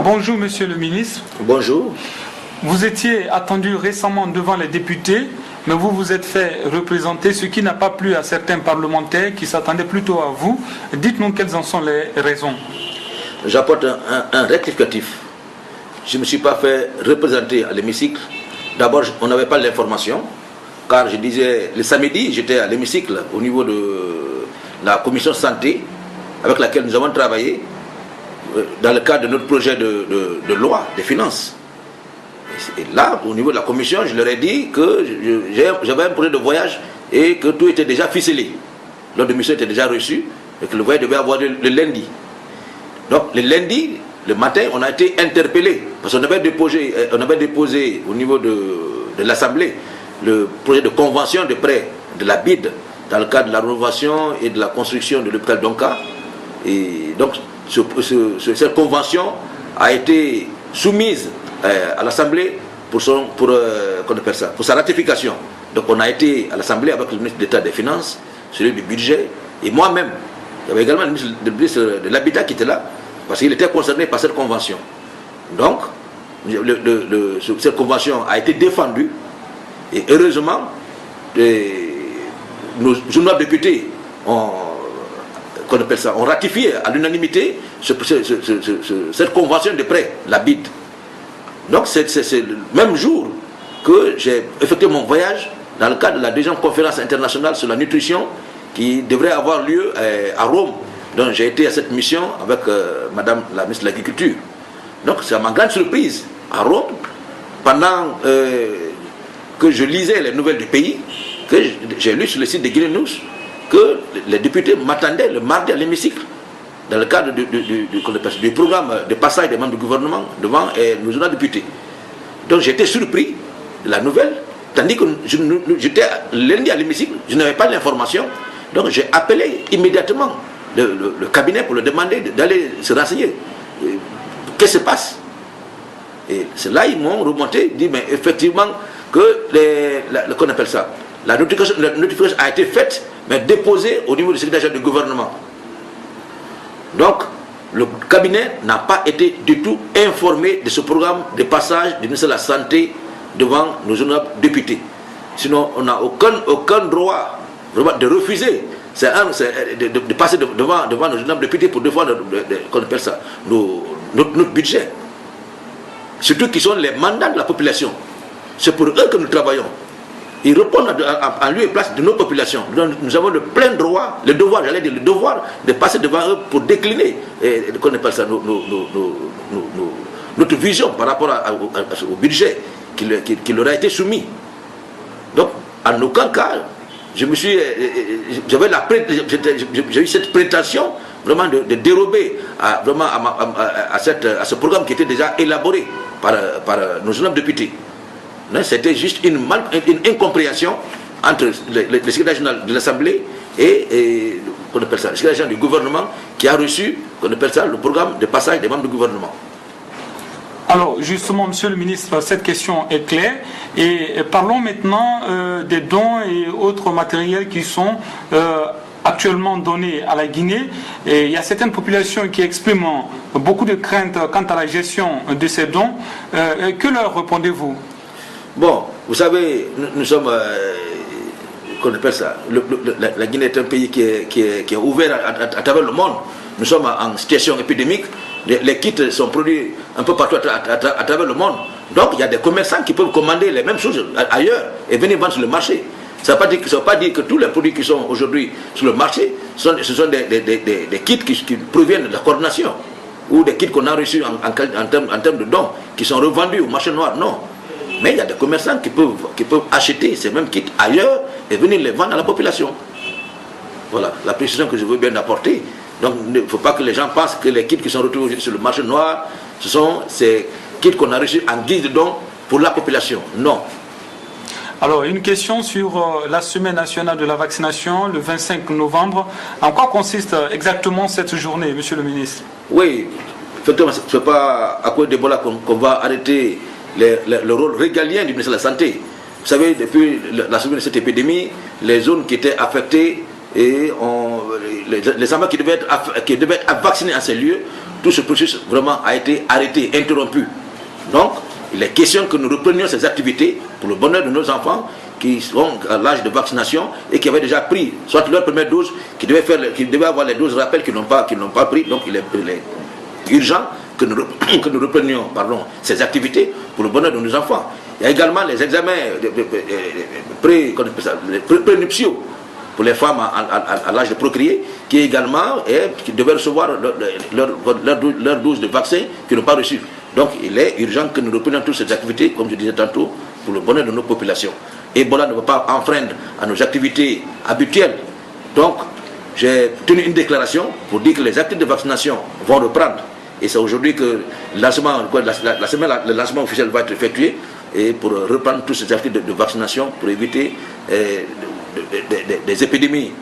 Bonjour Monsieur le ministre. Bonjour. Vous étiez attendu récemment devant les députés, mais vous vous êtes fait représenter, ce qui n'a pas plu à certains parlementaires qui s'attendaient plutôt à vous. Dites-nous quelles en sont les raisons. J'apporte un rectificatif. Je ne me suis pas fait représenter à l'hémicycle. D'abord, on n'avait pas l'information, car je disais, le samedi, j'étais à l'hémicycle au niveau de la commission santé, avec laquelle nous avons travaillé dans le cadre de notre projet de loi des finances. Et là, au niveau de la commission, je leur ai dit que j'avais un projet de voyage et que tout était déjà ficelé. L'ordre de mission était déjà reçu et que le voyage devait avoir lieu le lundi. Donc, le lundi, le matin, on a été interpellé parce qu'on avait déposé au niveau de l'Assemblée le projet de convention de prêt de la BID dans le cadre de la rénovation et de la construction de l'hôpital d'Onka. Et donc, cette convention a été soumise à l'Assemblée pour sa ratification. Donc on a été à l'Assemblée avec le ministre d'État des Finances, celui du budget, et moi-même. Il y avait également le ministre de l'Habitat qui était là, parce qu'il était concerné par cette convention. Donc, cette convention a été défendue, et heureusement, nos honorables députés ont ratifié à l'unanimité cette convention de prêt, la BID. Donc c'est le même jour que j'ai effectué mon voyage dans le cadre de la deuxième conférence internationale sur la nutrition qui devrait avoir lieu à Rome. Donc j'ai été à cette mission avec Madame la ministre de l'Agriculture. Donc c'est à ma grande surprise, à Rome, pendant que je lisais les nouvelles du pays, que j'ai lu sur le site de Guinée News que les députés m'attendaient le mardi à l'hémicycle dans le cadre du programme de passage des membres du gouvernement devant nos honorables députés. Donc j'étais surpris de la nouvelle, tandis que j'étais lundi à l'hémicycle, je n'avais pas l'information. Donc j'ai appelé immédiatement le cabinet pour leur demander d'aller se renseigner. Qu'est-ce qui se passe? Et c'est là ils m'ont remonté, dit mais effectivement que la notification a été faite, mais déposée au niveau du secrétariat du gouvernement. Donc, le cabinet n'a pas été du tout informé de ce programme de passage du ministère de la Santé devant nos honorables députés. Sinon, on n'a aucun droit de refuser de passer devant nos honorables députés pour défendre notre budget. Surtout qui sont les mandats de la population. C'est pour eux que nous travaillons. Ils répondent en lieu et place de nos populations. Donc, nous avons le plein droit, le devoir de passer devant eux pour décliner notre vision par rapport au budget qui leur a été soumis. Donc, en aucun cas, j'ai eu cette prétention vraiment de dérober à ce programme qui était déjà élaboré par nos honorables députés. C'était juste une incompréhension entre le secrétaire général de l'Assemblée et le secrétaire général du gouvernement qui a reçu le programme de passage des membres du gouvernement. Alors justement, Monsieur le ministre, cette question est claire. Et parlons maintenant des dons et autres matériels qui sont actuellement donnés à la Guinée. Et il y a certaines populations qui expriment beaucoup de craintes quant à la gestion de ces dons. Que leur répondez-vous? Bon, vous savez, nous sommes, la Guinée est un pays qui est ouvert à travers le monde. Nous sommes en situation épidémique. Les kits sont produits un peu partout à travers le monde. Donc, il y a des commerçants qui peuvent commander les mêmes choses ailleurs et venir vendre sur le marché. Ça ne veut pas dire que tous les produits qui sont aujourd'hui sur le marché, ce sont des kits qui proviennent de la coordination ou des kits qu'on a reçus en termes de dons qui sont revendus au marché noir. Non. Mais il y a des commerçants qui peuvent acheter ces mêmes kits ailleurs et venir les vendre à la population. Voilà la précision que je veux bien apporter. Donc il ne faut pas que les gens pensent que les kits qui sont retrouvés sur le marché noir, ce sont ces kits qu'on a reçus en guise de dons pour la population. Non. Alors, une question sur la semaine nationale de la vaccination, le 25 novembre. En quoi consiste exactement cette journée, Monsieur le ministre? Oui, effectivement, ce n'est pas à cause d'Ebola qu'on va arrêter le rôle régalien du ministère de la Santé. Vous savez, depuis la survenue de cette épidémie, les zones qui étaient affectées et les enfants qui devaient être vaccinés à ces lieux tout ce processus vraiment a été arrêté, interrompu. Donc, il est question que nous reprenions ces activités pour le bonheur de nos enfants qui sont à l'âge de vaccination et qui avaient déjà pris soit leur première dose, qui devaient avoir les doses rappels qui n'ont pas pris. Donc, il est urgent que nous reprenions ces activités pour le bonheur de nos enfants. Il y a également les examens prénuptiaux pour les femmes à l'âge de procréer, qui devaient recevoir leur dose de vaccin qu'ils n'ont pas reçue. Donc il est urgent que nous reprenions toutes ces activités, comme je disais tantôt, pour le bonheur de nos populations. Ebola ne va pas enfreindre à nos activités habituelles. Donc j'ai tenu une déclaration pour dire que les activités de vaccination vont reprendre. Et c'est aujourd'hui que le lancement officiel va être effectué, et pour reprendre toutes ces activités de vaccination pour éviter des épidémies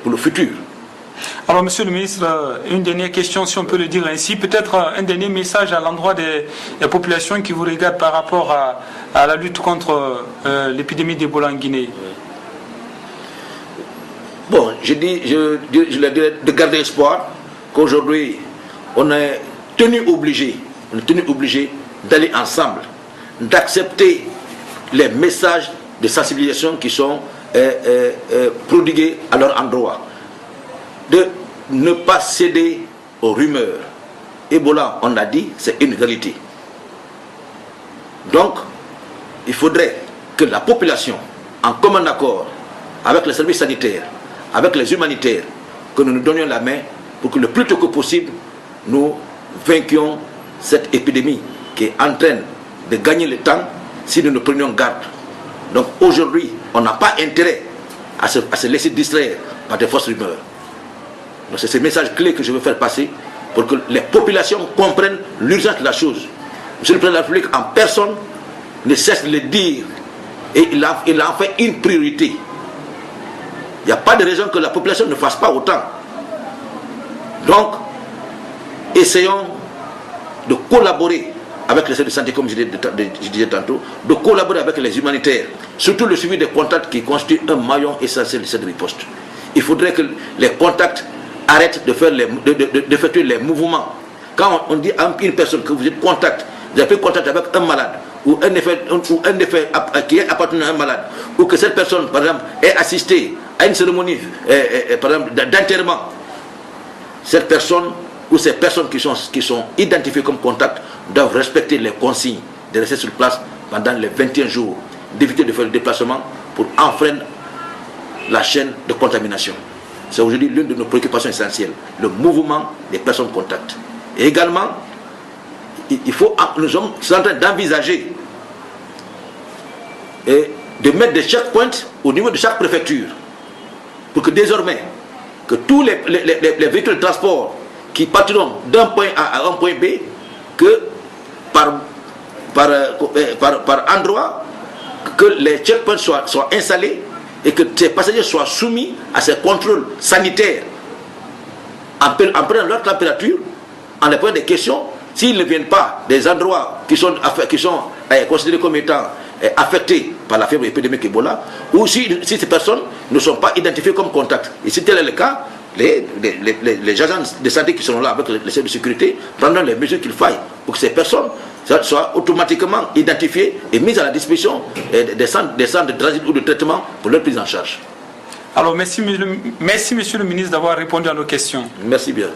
pour le futur. Alors, Monsieur le ministre, une dernière question, si on peut le dire ainsi, peut-être un dernier message à l'endroit des populations qui vous regardent par rapport à la lutte contre l'épidémie d'Ebola en Guinée. Bon, je leur dirais de garder espoir qu'aujourd'hui, on est tenu obligé d'aller ensemble, d'accepter les messages de sensibilisation qui sont prodigués à leur endroit, de ne pas céder aux rumeurs. Ebola, on l'a dit, c'est une réalité. Donc, il faudrait que la population, en commun accord avec les services sanitaires, avec les humanitaires, que nous nous donnions la main pour que le plus tôt que possible, nous vainquions cette épidémie qui est en train de gagner le temps si nous ne prenions garde. Donc aujourd'hui, on n'a pas intérêt à se laisser distraire par des fausses rumeurs. Donc c'est ce message clé que je veux faire passer pour que les populations comprennent l'urgence de la chose. Monsieur le Président de la République, en personne, ne cesse de le dire, et il a en fait une priorité. Il n'y a pas de raison que la population ne fasse pas autant. Donc, essayons de collaborer avec les services de santé, comme je disais tantôt, de collaborer avec les humanitaires, surtout le suivi des contacts qui constituent un maillon essentiel de cette riposte. Il faudrait que les contacts arrêtent d'effectuer les mouvements. Quand on dit à une personne que vous êtes contact, vous avez pris contact avec un malade, ou un effet qui est appartenant à un malade, ou que cette personne, par exemple, ait assisté à une cérémonie par exemple, d'enterrement, cette personne ou ces personnes qui sont identifiées comme contacts doivent respecter les consignes de rester sur place pendant les 21 jours, d'éviter de faire le déplacement pour enfreindre la chaîne de contamination. C'est aujourd'hui l'une de nos préoccupations essentielles, le mouvement des personnes contacts. Et également, nous sommes en train d'envisager de mettre des checkpoints au niveau de chaque préfecture pour que désormais, que tous les véhicules de transport qui partiront d'un point A à un point B, que par endroit, que les checkpoints soient installés et que ces passagers soient soumis à ces contrôles sanitaires en prenant leur température, en leur posant des questions. S'ils ne viennent pas des endroits qui sont considérés comme étant affectés par la fièvre épidémique Ebola, ou si ces personnes ne sont pas identifiées comme contacts. Et si tel est le cas, les agents de santé qui sont là avec les services de sécurité prendront les mesures qu'il faille pour que ces personnes soient automatiquement identifiées et mises à la disposition des centres de transit ou de traitement pour leur prise en charge. Alors merci monsieur le ministre d'avoir répondu à nos questions. Merci bien.